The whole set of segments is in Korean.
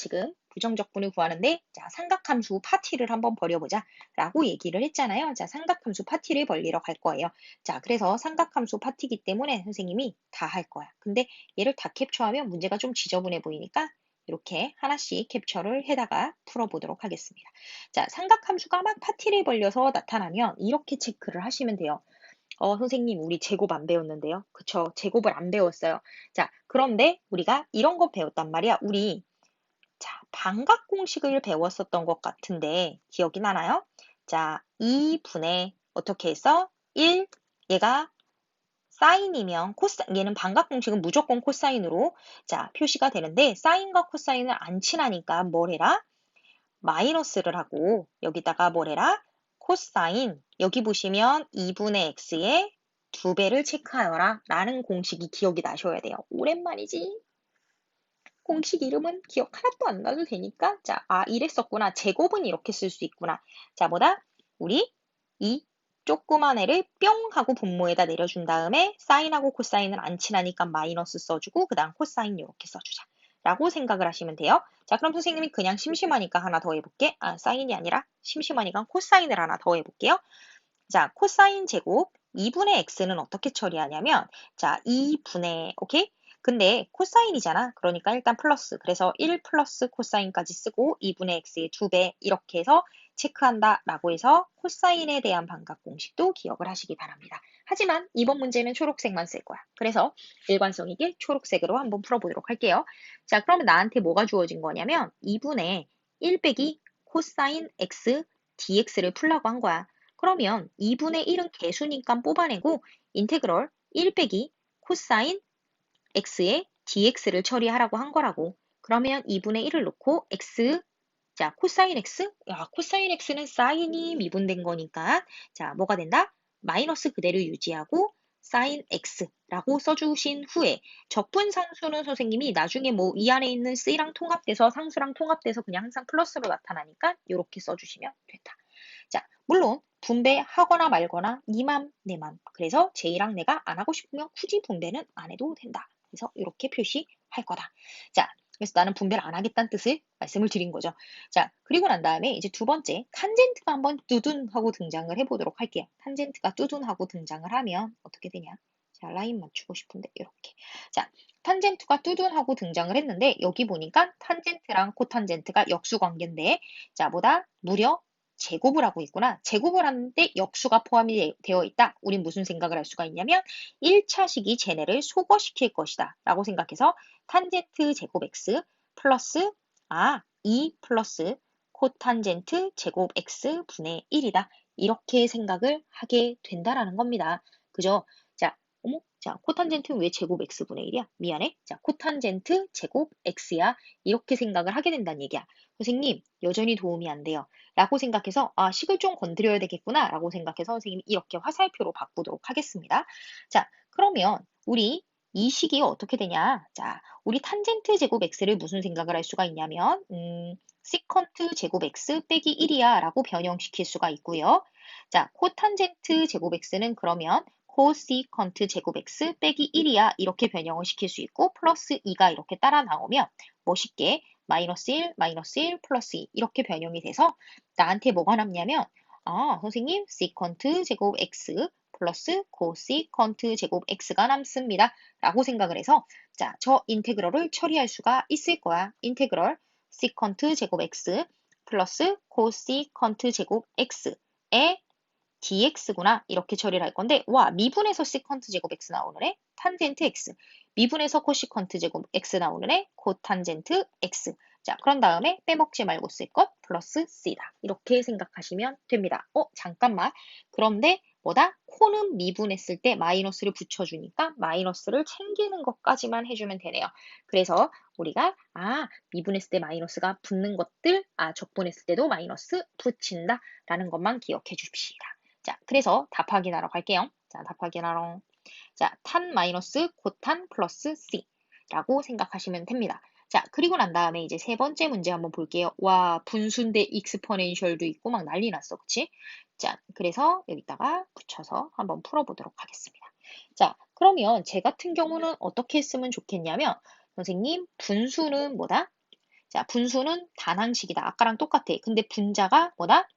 지금 부정적분을 구하는데 자, 삼각함수 파티를 한번 벌여보자 라고 얘기를 했잖아요. 자, 삼각함수 파티를 벌리러 갈 거예요. 자, 그래서 삼각함수 파티이기 때문에 선생님이 다 할 거야. 근데 얘를 다 캡처하면 문제가 좀 지저분해 보이니까 이렇게 하나씩 캡처를 해다가 풀어보도록 하겠습니다. 자, 삼각함수가 막 파티를 벌려서 나타나면 이렇게 체크를 하시면 돼요. 선생님, 우리 제곱 안 배웠는데요. 그쵸? 제곱을 안 배웠어요. 자, 그런데 우리가 이런 거 배웠단 말이야. 우리 자, 반각 공식을 배웠었던 것 같은데 기억이 나나요? 자, 2분의 어떻게 해서 1, 얘가 사인이면 얘는 반각 공식은 무조건 코사인으로 자, 표시가 되는데 사인과 코사인을 안 친하니까 뭘 해라? 마이너스를 하고 여기다가 뭘 해라? 코사인 여기 보시면 2분의 x의 2배를 체크하여라 라는 공식이 기억이 나셔야 돼요. 오랜만이지? 공식 이름은 기억 하나도 안 나도 되니까 자, 이랬었구나. 제곱은 이렇게 쓸 수 있구나. 자, 뭐다? 우리 이 조그만 애를 뿅 하고 분모에다 내려준 다음에 사인하고 코사인을 안 친하니까 마이너스 써주고 그 다음 코사인 이렇게 써주자. 라고 생각을 하시면 돼요. 자, 그럼 선생님이 그냥 심심하니까 하나 더 해볼게. 사인이 아니라 심심하니까 코사인을 하나 더 해볼게요. 자, 코사인 제곱 2분의 x는 어떻게 처리하냐면 자, 2분의 오케이? 근데 코사인이잖아. 그러니까 일단 플러스. 그래서 1 플러스 코사인까지 쓰고 2분의 x의 2배 이렇게 해서 체크한다 라고 해서 코사인에 대한 반각 공식도 기억을 하시기 바랍니다. 하지만 이번 문제는 초록색만 쓸 거야. 그래서 일관성 있게 초록색으로 한번 풀어보도록 할게요. 자, 그러면 나한테 뭐가 주어진 거냐면 2분의 1 빼기 코사인 x dx를 풀라고 한 거야. 그러면 2분의 1은 개수니까 뽑아내고 인테그럴 1 빼기 코사인 x의 dx를 처리하라고 한 거라고. 그러면 2분의 1을 놓고 x 자, 코사인 x? 야, 코사인 x는 사인이 미분된 거니까 자, 뭐가 된다? 마이너스 그대로 유지하고 사인 x라고 써주신 후에 적분 상수는 선생님이 나중에 뭐 이 안에 있는 c랑 통합돼서 상수랑 통합돼서 그냥 항상 플러스로 나타나니까 이렇게 써주시면 된다. 자, 물론 분배하거나 말거나 니맘 내맘. 그래서 제이랑 내가 안 하고 싶으면 굳이 분배는 안 해도 된다. 그래서 이렇게 표시할 거다. 자, 그래서 나는 분배를 안 하겠다는 뜻을 말씀을 드린 거죠. 자, 그리고 난 다음에 이제 두 번째 탄젠트가 한번 뚜둔 하고 등장을 해보도록 할게요. 탄젠트가 뚜둔 하고 등장을 하면 어떻게 되냐? 자, 라인 맞추고 싶은데 이렇게. 자, 탄젠트가 뚜둔 하고 등장을 했는데 여기 보니까 탄젠트랑 코탄젠트가 역수 관계인데 자, 뭐다? 무려 제곱을 하고 있구나. 제곱을 하는데 역수가 포함이 되어 있다. 우린 무슨 생각을 할 수가 있냐면 1차식이 쟤네를 소거시킬 것이다. 라고 생각해서 탄젠트 제곱 x 플러스 2 플러스 코탄젠트 제곱 x 분의 1이다. 이렇게 생각을 하게 된다라는 겁니다. 그죠? 자, 어머, 자, 코탄젠트는 왜 제곱 x분의 1이야? 미안해. 자, 코탄젠트 제곱 x야. 이렇게 생각을 하게 된다는 얘기야. 선생님, 여전히 도움이 안 돼요. 라고 생각해서 식을 좀 건드려야 되겠구나 라고 생각해서 선생님이 이렇게 화살표로 바꾸도록 하겠습니다. 자, 그러면 우리 이 식이 어떻게 되냐? 자, 우리 탄젠트 제곱 x를 무슨 생각을 할 수가 있냐면 시컨트 제곱 x 빼기 1이야 라고 변형시킬 수가 있고요. 자, 코탄젠트 제곱 x는 그러면 코시컨트 제곱 x 빼기 1이야 이렇게 변형을 시킬 수 있고 플러스 2가 이렇게 따라 나오면 멋있게 마이너스 1, 마이너스 1, 플러스 2 이렇게 변형이 돼서 나한테 뭐가 남냐면 선생님 시컨트 제곱 x 플러스 코시컨트 제곱 x가 남습니다. 라고 생각을 해서 자, 저 인테그럴을 처리할 수가 있을 거야. 인테그럴 시컨트 제곱 x 플러스 코시컨트 제곱 x의 dx구나 이렇게 처리를 할 건데 와 미분에서 시컨트 제곱 x 나오는 애 탄젠트 x 미분에서 코시컨트 제곱 x 나오는 애 코탄젠트 x 자 그런 다음에 빼먹지 말고 쓸 것 플러스 c다 이렇게 생각하시면 됩니다. 잠깐만 그런데 뭐다? 코는 미분했을 때 마이너스를 붙여주니까 마이너스를 챙기는 것까지만 해주면 되네요. 그래서 우리가 미분했을 때 마이너스가 붙는 것들 적분했을 때도 마이너스 붙인다 라는 것만 기억해 줍시다. 자, 그래서 답 확인하러 갈게요. 자, 답 확인하러. 자, 탄 마이너스 코탄 플러스 C라고 생각하시면 됩니다. 자, 그리고 난 다음에 이제 세 번째 문제 한번 볼게요. 와, 분수인데 익스포넨셜도 있고 막 난리 났어. 그치? 자, 그래서 여기다가 붙여서 한번 풀어보도록 하겠습니다. 자, 그러면 제 같은 경우는 어떻게 했으면 좋겠냐면, 선생님, 분수는 뭐다? 자, 분수는 단항식이다. 아까랑 똑같아. 근데 분자가 뭐다?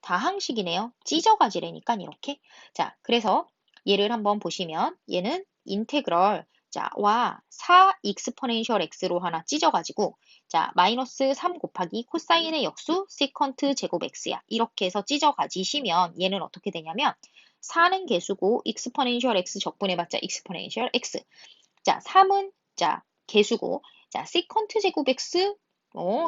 다항식이네요. 찢어가지래니까 이렇게. 자, 그래서 얘를 한번 보시면 얘는 인테그럴 자, 와 4 익스포넨셜 x로 하나 찢어가지고 자, 마이너스 3 곱하기 코사인의 역수 세컨트 제곱 x야. 이렇게 해서 찢어가지시면 얘는 어떻게 되냐면 4는 개수고 익스포넨셜 x 적분해봤자 익스포넨셜 x. 자, 3은 자, 개수고 자, 세컨트 제곱 x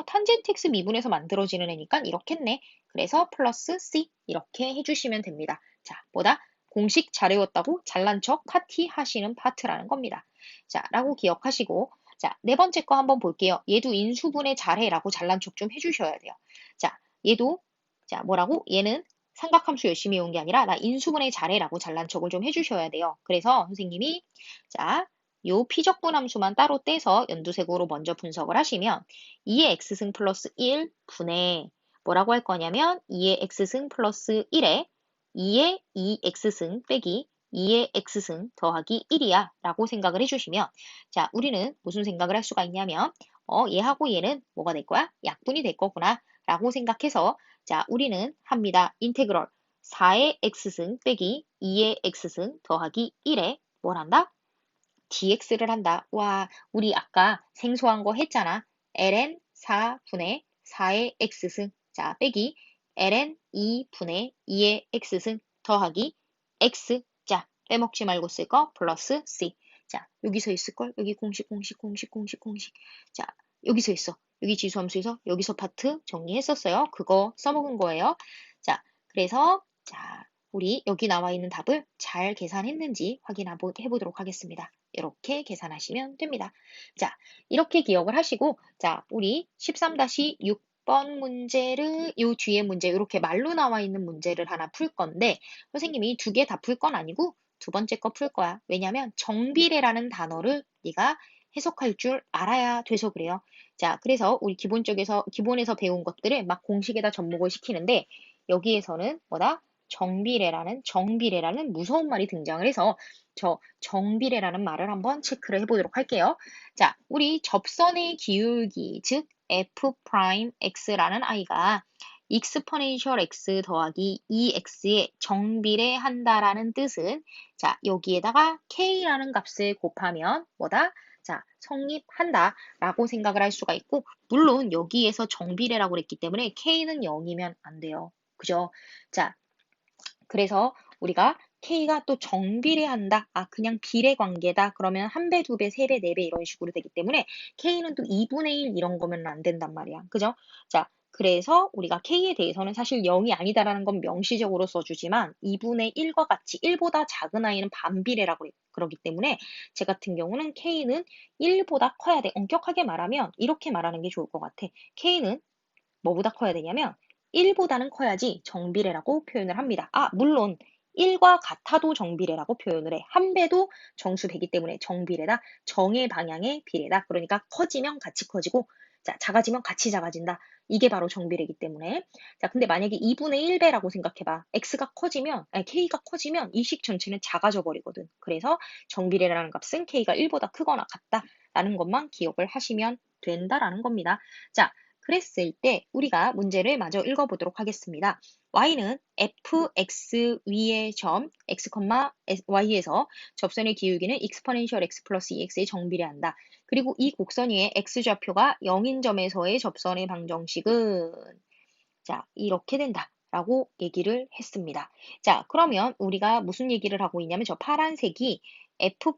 탄젠트 x 미분에서 만들어지는 애니까 이렇게 했네. 그래서 플러스 c 이렇게 해주시면 됩니다. 자, 뭐다? 공식 잘 외웠다고 잘난 척 파티 하시는 파트라는 겁니다. 자, 라고 기억하시고 자, 네 번째 거 한번 볼게요. 얘도 인수분해 잘해라고 잘난 척 좀 해주셔야 돼요. 자, 얘도 자, 뭐라고? 얘는 삼각함수 열심히 외운 게 아니라 나 인수분해 잘해라고 잘난 척을 좀 해주셔야 돼요. 그래서 선생님이 자, 요 피적분 함수만 따로 떼서 연두색으로 먼저 분석을 하시면 2의 x승 플러스 1 분의 뭐라고 할 거냐면 2의 x승 플러스 1에 2의 2x승 빼기 2의 x승 더하기 1이야 라고 생각을 해주시면 자, 우리는 무슨 생각을 할 수가 있냐면 얘하고 얘는 뭐가 될 거야? 약분이 될 거구나 라고 생각해서 자, 우리는 합니다. 인테그럴 4의 x승 빼기 2의 x승 더하기 1에 뭘 한다? dx를 한다. 와, 우리 아까 생소한 거 했잖아. ln 4분의 4의 x승. 자, 빼기 ln 2분의 2의 x승 더하기 x. 자, 빼먹지 말고 쓸 거 플러스 c. 자, 여기서 있을걸? 여기 공식. 자, 여기서 있어. 여기 지수함수에서 여기서 파트 정리했었어요. 그거 써먹은 거예요. 자, 그래서 자, 우리 여기 나와 있는 답을 잘 계산했는지 확인해 보도록 하겠습니다. 이렇게 계산하시면 됩니다. 자, 이렇게 기억을 하시고, 자, 우리 13-6번 문제를, 요 뒤에 문제, 이렇게 말로 나와 있는 문제를 하나 풀 건데, 선생님이 두 개 다 풀 건 아니고, 두 번째 거 풀 거야. 왜냐면 정비례라는 단어를 네가 해석할 줄 알아야 돼서 그래요. 자, 그래서 우리 기본에서 배운 것들을 막 공식에다 접목을 시키는데, 여기에서는 뭐다? 정비례라는 무서운 말이 등장을 해서 저 정비례라는 말을 한번 체크를 해보도록 할게요. 자, 우리 접선의 기울기, 즉 f'x라는 아이가 익스포넨셜 x 더하기 2x에 정비례한다라는 뜻은 자, 여기에다가 k라는 값을 곱하면 뭐다? 자, 성립한다 라고 생각을 할 수가 있고 물론 여기에서 정비례라고 그랬기 때문에 k는 0이면 안 돼요. 그죠? 자, 그래서 우리가 K가 또 정비례한다. 아, 그냥 비례 관계다. 그러면 한 배, 두 배, 세 배, 네 배 이런 식으로 되기 때문에 K는 또 2분의 1 이런 거면 안 된단 말이야. 그죠? 자, 그래서 우리가 K에 대해서는 사실 0이 아니다라는 건 명시적으로 써주지만 2분의 1과 같이 1보다 작은 아이는 반비례라고 그러기 때문에 제 같은 경우는 K는 1보다 커야 돼. 엄격하게 말하면 이렇게 말하는 게 좋을 것 같아. K는 뭐보다 커야 되냐면 1보다는 커야지 정비례라고 표현을 합니다. 아, 물론 1과 같아도 정비례라고 표현을 해. 한 배도 정수되기 때문에 정비례다. 정의 방향의 비례다. 그러니까 커지면 같이 커지고 자, 작아지면 같이 작아진다. 이게 바로 정비례이기 때문에. 자, 근데 만약에 2분의 1배라고 생각해봐. x가 커지면, 아니, k가 커지면 이 식 전체는 작아져 버리거든. 그래서 정비례라는 값은 k가 1보다 크거나 같다라는 것만 기억을 하시면 된다라는 겁니다. 자, 그랬을 때 우리가 문제를 마저 읽어보도록 하겠습니다. y는 fx 위의 점 x, y에서 접선의 기울기는 exponential x 플러스 2x에 정비례한다. 그리고 이 곡선 위에 x좌표가 0인 점에서의 접선의 방정식은 자, 이렇게 된다. 라고 얘기를 했습니다. 자, 그러면 우리가 무슨 얘기를 하고 있냐면 저 파란색이 f'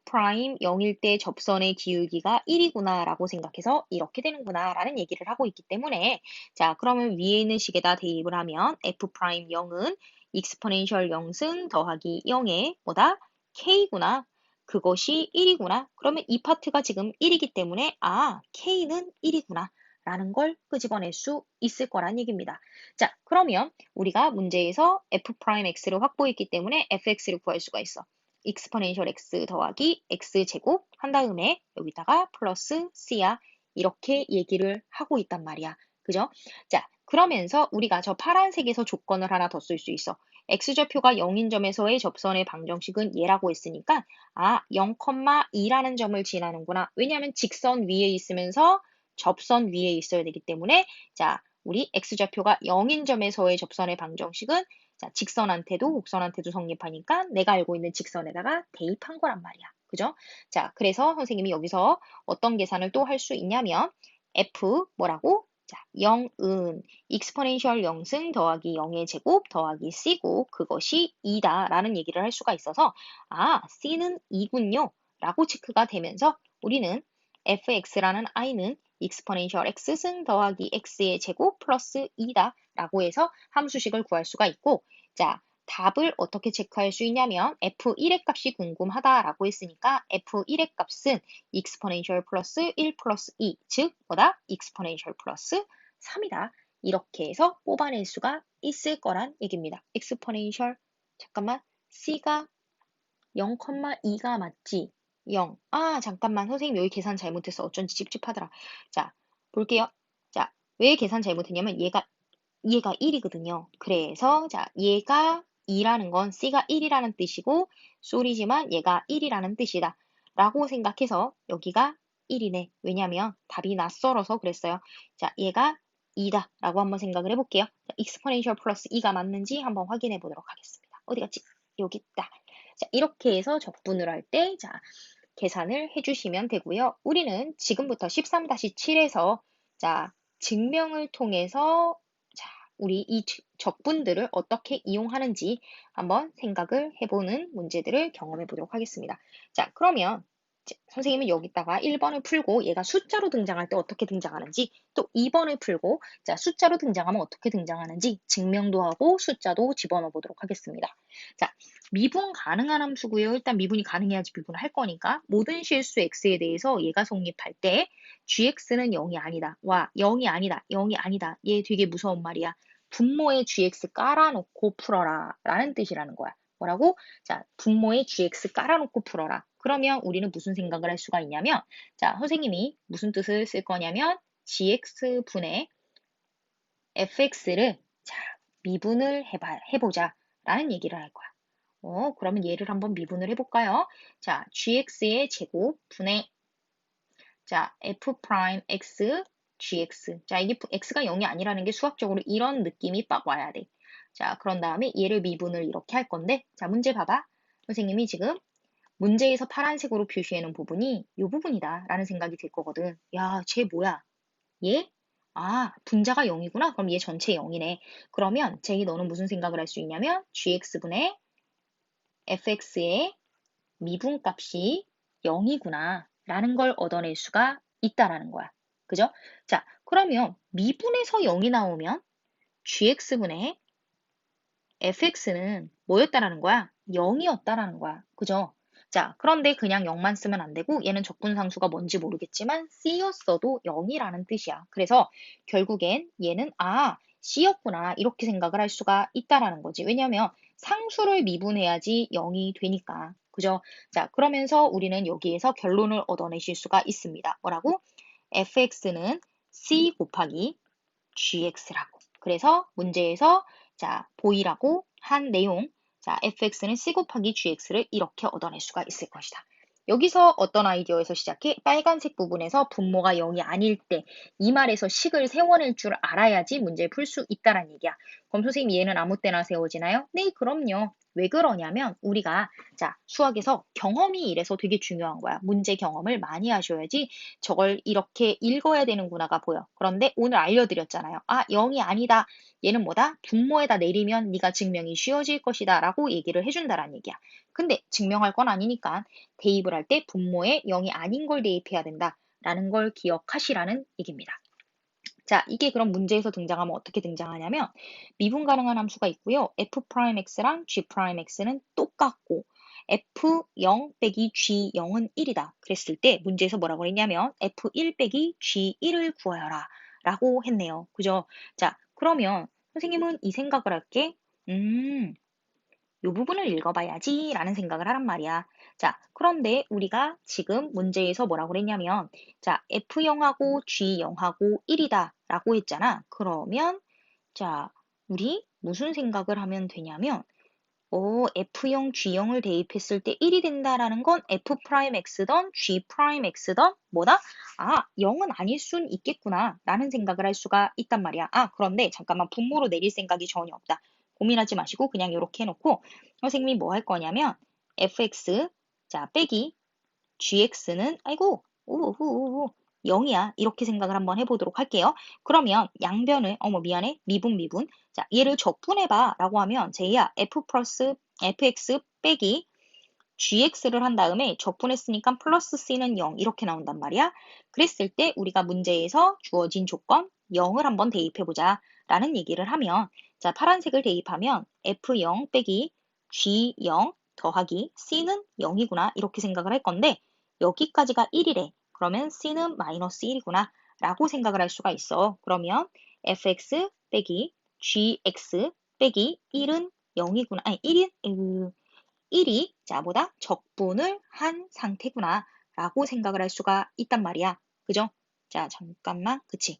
0일 때 접선의 기울기가 1이구나 라고 생각해서 이렇게 되는구나 라는 얘기를 하고 있기 때문에 자, 그러면 위에 있는 식에다 대입을 하면 f' 0은 익스포넨셜 0승 더하기 0의 뭐다? k구나. 그것이 1이구나. 그러면 이 파트가 지금 1이기 때문에 아, k는 1이구나. 라는 걸 끄집어낼 수 있을 거란 얘기입니다. 자, 그러면 우리가 문제에서 f'x를 확보했기 때문에 fx를 구할 수가 있어. exponential x 더하기 x제곱 한 다음에 여기다가 플러스 c야. 이렇게 얘기를 하고 있단 말이야. 그죠? 자, 그러면서 우리가 저 파란색에서 조건을 하나 더 쓸 수 있어. x좌표가 0인 점에서의 접선의 방정식은 얘라고 했으니까 아, 0,2라는 점을 지나는구나. 왜냐하면 직선 위에 있으면서 접선 위에 있어야 되기 때문에 자, 우리 x좌표가 0인 점에서의 접선의 방정식은 자, 직선한테도 곡선한테도 성립하니까 내가 알고 있는 직선에다가 대입한 거란 말이야. 그죠? 자, 그래서 선생님이 여기서 어떤 계산을 또 할 수 있냐면 f 뭐라고? 자, 0은 익스포넨셜 0승 더하기 0의 제곱 더하기 c고 그것이 2다 라는 얘기를 할 수가 있어서 아, c는 2군요 라고 체크가 되면서 우리는 fx라는 i는 익스포넨셜 x승 더하기 x의 제곱 플러스 2다 라고 해서 함수식을 구할 수가 있고 자, 답을 어떻게 체크할 수 있냐면 f1의 값이 궁금하다라고 했으니까 f1의 값은 익스포넨셜 플러스 1 플러스 2, 즉 뭐다? 익스포넨셜 플러스 3이다. 이렇게 해서 뽑아낼 수가 있을 거란 얘기입니다. 익스포넨셜 잠깐만 c가 0,2가 맞지? 0. 아, 잠깐만. 선생님 여기 계산 잘못했어. 어쩐지 찝찝하더라. 자, 볼게요. 자, 왜 계산 잘못했냐면 얘가 1이거든요. 그래서 자, 얘가 2라는 건 C가 1이라는 뜻이고 쏘리지만 얘가 1이라는 뜻이다. 라고 생각해서 여기가 1이네. 왜냐면 답이 낯설어서 그랬어요. 자, 얘가 2다. 라고 한번 생각을 해볼게요. 자, 익스포넨셜 플러스 2가 맞는지 한번 확인해 보도록 하겠습니다. 어디 갔지? 여기 있다. 자, 이렇게 해서 적분을 할 때, 자, 계산을 해주시면 되고요. 우리는 지금부터 13-7에서 자, 증명을 통해서 자, 우리 이 적분들을 어떻게 이용하는지 한번 생각을 해보는 문제들을 경험해 보도록 하겠습니다. 자, 그러면 선생님은 여기다가 1번을 풀고 얘가 숫자로 등장할 때 어떻게 등장하는지 또 2번을 풀고 자, 숫자로 등장하면 어떻게 등장하는지 증명도 하고 숫자도 집어넣어 보도록 하겠습니다. 자, 미분 가능한 함수고요. 일단 미분이 가능해야지 미분을 할 거니까 모든 실수 x에 대해서 얘가 성립할 때 gx는 0이 아니다. 와, 0이 아니다. 0이 아니다. 얘 되게 무서운 말이야. 분모에 gx 깔아놓고 풀어라 라는 뜻이라는 거야. 뭐라고? 자, 분모에 gx 깔아놓고 풀어라. 그러면 우리는 무슨 생각을 할 수가 있냐면 자, 선생님이 무슨 뜻을 쓸 거냐면 gx분의 fx를 자, 미분을 해보자 라는 얘기를 할 거야. 그러면 얘를 한번 미분을 해볼까요? 자, gx의 제곱 분의 자, f 프라임 x gx. 자, 이게 x가 0이 아니라는 게 수학적으로 이런 느낌이 빡 와야 돼. 자, 그런 다음에 얘를 미분을 이렇게 할 건데 자, 문제 봐봐. 선생님이 지금 문제에서 파란색으로 표시해 놓은 부분이 이 부분이다 라는 생각이 들 거거든. 야, 쟤 뭐야? 얘? 아, 분자가 0이구나? 그럼 얘 전체 0이네. 그러면 쟤 너는 무슨 생각을 할 수 있냐면 gx분의 fx의 미분값이 0이구나 라는 걸 얻어낼 수가 있다라는 거야. 그죠? 자, 그러면 미분에서 0이 나오면 gx분의 fx는 뭐였다라는 거야? 0이었다라는 거야. 그죠? 자, 그런데 그냥 0만 쓰면 안 되고 얘는 적분상수가 뭔지 모르겠지만 C였어도 0이라는 뜻이야. 그래서 결국엔 얘는 C였구나 이렇게 생각을 할 수가 있다라는 거지. 왜냐면 상수를 미분해야지 0이 되니까. 그죠? 자, 그러면서 우리는 여기에서 결론을 얻어내실 수가 있습니다. 뭐라고? fx는 C 곱하기 gx라고. 그래서 문제에서 자, 보이라고 한 내용, 자, fx는 c 곱하기 gx를 이렇게 얻어낼 수가 있을 것이다. 여기서 어떤 아이디어에서 시작해? 빨간색 부분에서 분모가 0이 아닐 때 이 말에서 식을 세워낼 줄 알아야지 문제를 풀 수 있다란 얘기야. 그럼 선생님 얘는 아무 때나 세워지나요? 네, 그럼요. 왜 그러냐면 우리가 자, 수학에서 경험이 이래서 되게 중요한 거야. 문제 경험을 많이 하셔야지 저걸 이렇게 읽어야 되는구나가 보여. 그런데 오늘 알려드렸잖아요. 0이 아니다. 얘는 뭐다? 분모에다 내리면 네가 증명이 쉬워질 것이다 라고 얘기를 해준다란 얘기야. 근데 증명할 건 아니니까 대입을 할 때 분모에 0이 아닌 걸 대입해야 된다 라는 걸 기억하시라는 얘기입니다. 자, 이게 그럼 문제에서 등장하면 어떻게 등장하냐면 미분 가능한 함수가 있고요. f'x랑 g'x는 똑같고 f0 빼기 g0은 1이다. 그랬을 때 문제에서 뭐라고 했냐면 f1 빼기 g1을 구하여라 라고 했네요. 그죠? 자, 그러면 선생님은 이 생각을 할게. 이 부분을 읽어봐야지 라는 생각을 하란 말이야. 자, 그런데 우리가 지금 문제에서 뭐라고 그랬냐면 자, F0하고 G0하고 1이다 라고 했잖아. 그러면 자, 우리 무슨 생각을 하면 되냐면 F형, G형을 대입했을 때 1이 된다라는 건 F'X던 G'X던 뭐다? 0은 아닐 순 있겠구나 라는 생각을 할 수가 있단 말이야. 그런데 잠깐만 분모로 내릴 생각이 전혀 없다. 고민하지 마시고 그냥 이렇게 해놓고 선생님이 뭐 할 거냐면 fx 자 빼기 gx는 아이고 0이야. 이렇게 생각을 한번 해보도록 할게요. 그러면 양변을 미안해 미분 자 얘를 적분해봐 라고 하면 제이야 f 플러스 fx 빼기 gx를 한 다음에 적분했으니까 플러스 c는 0 이렇게 나온단 말이야. 그랬을 때 우리가 문제에서 주어진 조건 0을 한번 대입해보자 라는 얘기를 하면 자 파란색을 대입하면 f0 빼기 g0 더하기 c는 0이구나 이렇게 생각을 할 건데 여기까지가 1이래. 그러면 c는 마이너스 1이구나 라고 생각을 할 수가 있어. 그러면 fx 빼기 gx 빼기 1은 0이구나. 아니 1이 자 뭐다? 적분을 한 상태구나 라고 생각을 할 수가 있단 말이야. 그죠? 자 잠깐만 그치?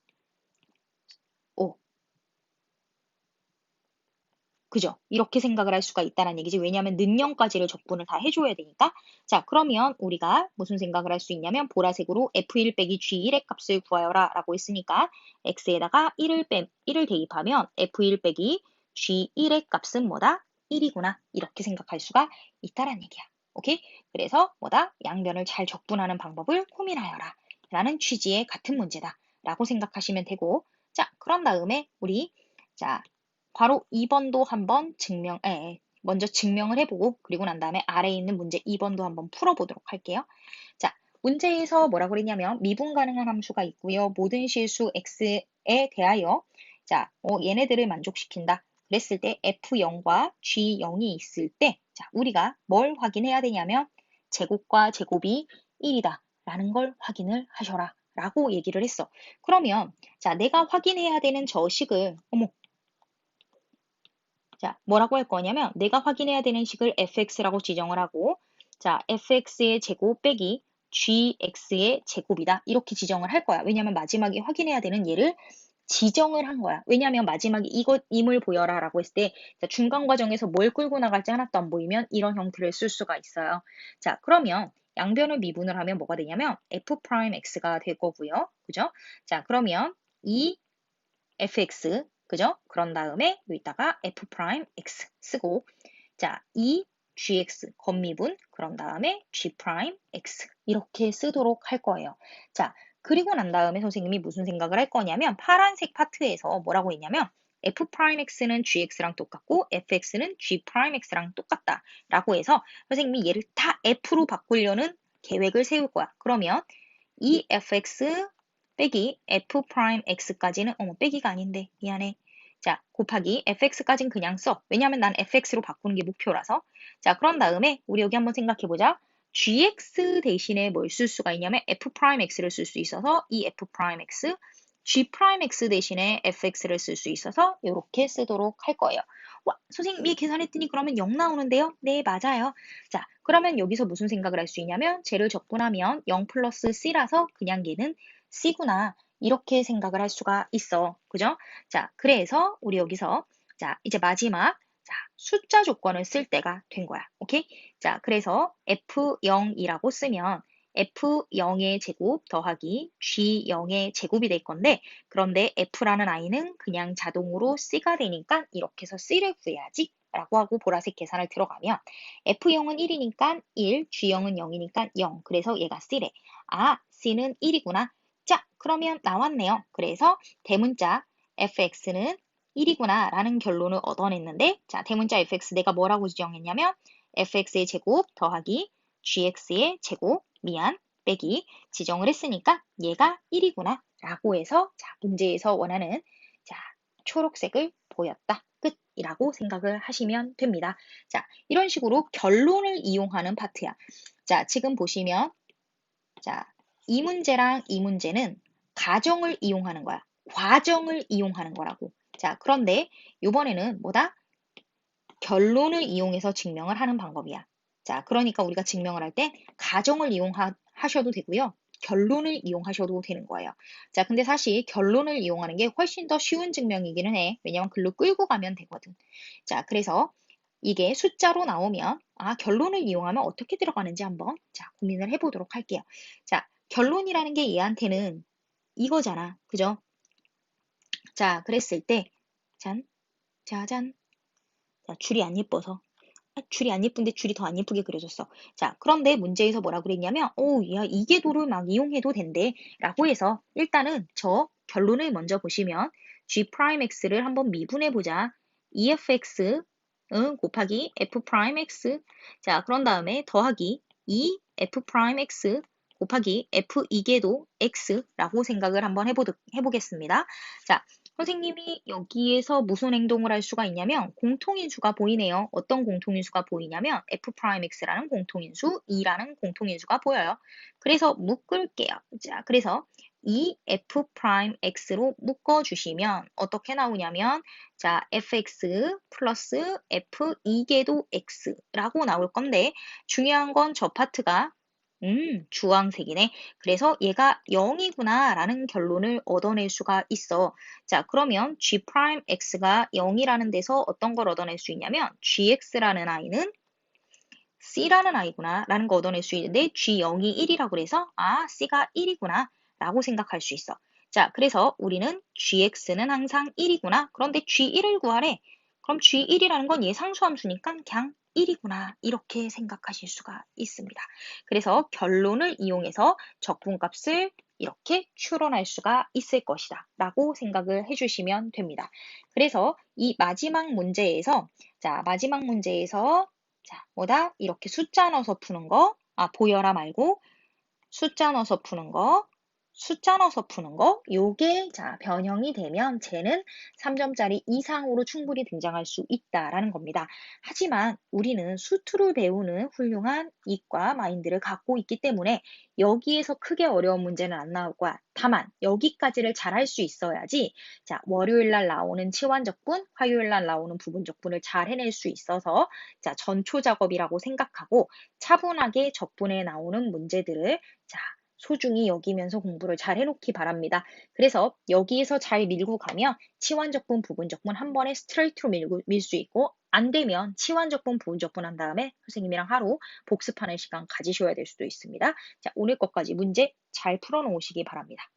그죠? 이렇게 생각을 할 수가 있다는 얘기지. 왜냐하면 능령까지를 적분을 다 해줘야 되니까. 자, 그러면 우리가 무슨 생각을 할 수 있냐면 보라색으로 F1 빼기 G1의 값을 구하여라 라고 했으니까 X에다가 1을 대입하면 F1 빼기 G1의 값은 뭐다? 1이구나. 이렇게 생각할 수가 있다는 얘기야. 오케이? 그래서 뭐다? 양변을 잘 적분하는 방법을 고민하여라. 라는 취지의 같은 문제다. 라고 생각하시면 되고 자, 그런 다음에 우리 자, 바로 2번도 한번 먼저 증명을 해보고 그리고 난 다음에 아래에 있는 문제 2번도 한번 풀어보도록 할게요. 자, 문제에서 뭐라고 그랬냐면 미분 가능한 함수가 있고요. 모든 실수 x에 대하여 자, 얘네들을 만족시킨다. 그랬을 때 f0과 g0이 있을 때 자, 우리가 뭘 확인해야 되냐면 제곱과 제곱이 1이다 라는 걸 확인을 하셔라 라고 얘기를 했어. 그러면 자, 내가 확인해야 되는 저 식을 자, 뭐라고 할 거냐면 내가 확인해야 되는 식을 fx라고 지정을 하고 자, fx의 제곱 빼기 gx의 제곱이다. 이렇게 지정을 할 거야. 왜냐면 마지막에 확인해야 되는 얘를 지정을 한 거야. 왜냐면 마지막에 임을 보여라 라고 했을 때 중간 과정에서 뭘 끌고 나갈지 하나도 안 보이면 이런 형태를 쓸 수가 있어요. 자, 그러면 양변을 미분을 하면 뭐가 되냐면 f'x가 될 거고요. 그죠? 자, 그러면 이 fx 그죠? 그런 다음에 여기다가 f'x 쓰고 자, 이 gx 건미분 그런 다음에 g'x 이렇게 쓰도록 할 거예요. 자, 그리고 난 다음에 선생님이 무슨 생각을 할 거냐면 파란색 파트에서 뭐라고 했냐면 f'x는 gx랑 똑같고 fx는 g'x랑 똑같다 라고 해서 선생님이 얘를 다 f로 바꾸려는 계획을 세울 거야. 그러면 이 fx 빼기 f'x까지는 빼기가 아닌데 미안해. 자, 곱하기 fx까지는 그냥 써. 왜냐면 난 fx로 바꾸는 게 목표라서. 자, 그런 다음에 우리 여기 한번 생각해보자. gx 대신에 뭘 쓸 수가 있냐면 f'x를 쓸 수 있어서 이 f'x, g'x 대신에 fx를 쓸 수 있어서 이렇게 쓰도록 할 거예요. 와, 선생님이 계산했더니 그러면 0 나오는데요? 네, 맞아요. 자, 그러면 여기서 무슨 생각을 할 수 있냐면 쟤를 적분하면 0 플러스 c라서 그냥 얘는 c구나. 이렇게 생각을 할 수가 있어. 그죠? 자, 그래서 우리 여기서 자, 이제 마지막 자, 숫자 조건을 쓸 때가 된 거야. 오케이? 자, 그래서 F0이라고 쓰면 F0의 제곱 더하기 G0의 제곱이 될 건데 그런데 F라는 I는 그냥 자동으로 C가 되니까 이렇게 해서 C를 구해야지 라고 하고 보라색 계산을 들어가면 F0은 1이니까 1, G0은 0이니까 0. 그래서 얘가 C래. C는 1이구나. 자, 그러면 나왔네요. 그래서 대문자 fx는 1이구나 라는 결론을 얻어냈는데 자, 대문자 fx 내가 뭐라고 지정했냐면 fx의 제곱 더하기 gx의 제곱 빼기 지정을 했으니까 얘가 1이구나 라고 해서 자, 문제에서 원하는 자, 초록색을 보였다. 끝이라고 생각을 하시면 됩니다. 자, 이런 식으로 결론을 이용하는 파트야. 자, 지금 보시면 자, 이 문제랑 이 문제는 가정을 이용하는 거야. 과정을 이용하는 거라고. 자, 그런데 이번에는 뭐다? 결론을 이용해서 증명을 하는 방법이야. 자, 그러니까 우리가 증명을 할 때 가정을 이용하셔도 되고요. 결론을 이용하셔도 되는 거예요. 자, 근데 사실 결론을 이용하는 게 훨씬 더 쉬운 증명이기는 해. 왜냐면 글로 끌고 가면 되거든. 자, 그래서 이게 숫자로 나오면 결론을 이용하면 어떻게 들어가는지 한번 고민을 해보도록 할게요. 자, 결론이라는 게 얘한테는 이거잖아. 그죠? 자, 그랬을 때 짠, 짜잔. 자, 줄이 안 예뻐서. 줄이 안 예쁜데 줄이 더 안 예쁘게 그려졌어. 자, 그런데 문제에서 뭐라 그랬냐면, 야, 이 궤도를 막 이용해도 된대. 라고 해서 일단은 저 결론을 먼저 보시면 G'X를 한번 미분해보자. EFX 곱하기 F'X. 자, 그런 다음에 더하기 EF'X 곱하기 F 이궤도 X라고 생각을 한번 해보겠습니다. 자, 선생님이 여기에서 무슨 행동을 할 수가 있냐면 공통인수가 보이네요. 어떤 공통인수가 보이냐면 F'X라는 공통인수, E라는 공통인수가 보여요. 그래서 묶을게요. 자, 그래서 이 F'X로 묶어주시면 어떻게 나오냐면 자, fx 플러스 f 2궤도 x라고 나올 건데 중요한 건 저 파트가 주황색이네. 그래서 얘가 0이구나 라는 결론을 얻어낼 수가 있어. 자, 그러면 G'X가 0이라는 데서 어떤 걸 얻어낼 수 있냐면 GX라는 아이는 C라는 아이구나 라는 거 얻어낼 수 있는데 G0이 1이라고 그래서 C가 1이구나 라고 생각할 수 있어. 자, 그래서 우리는 GX는 항상 1이구나. 그런데 G1을 구하래. 그럼 G1이라는 건 예상수함수니까 그냥 1이구나. 이렇게 생각하실 수가 있습니다. 그래서 결론을 이용해서 적분값을 이렇게 추론할 수가 있을 것이다. 라고 생각을 해주시면 됩니다. 그래서 이 마지막 문제에서 자, 뭐다? 이렇게 숫자 넣어서 푸는 거. 보여라 말고 숫자 넣어서 푸는 거. 숫자 넣어서 푸는 거. 요게 변형이 되면 쟤는 3점짜리 이상으로 충분히 등장할 수 있다라는 겁니다. 하지만 우리는 수투를 배우는 훌륭한 이과 마인드를 갖고 있기 때문에 여기에서 크게 어려운 문제는 안 나올 거야. 다만 여기까지를 잘 할 수 있어야지 자, 월요일 날 나오는 치환적분, 화요일 날 나오는 부분적분을 잘 해낼 수 있어서 자, 전초 작업이라고 생각하고 차분하게 적분에 나오는 문제들을 자, 소중히 여기면서 공부를 잘 해놓기 바랍니다. 그래서 여기에서 잘 밀고 가면 치환적분, 부분적분 한 번에 스트레이트로 밀 수 있고 안 되면 치환적분, 부분적분 한 다음에 선생님이랑 하루 복습하는 시간 가지셔야 될 수도 있습니다. 자, 오늘 것까지 문제 잘 풀어놓으시기 바랍니다.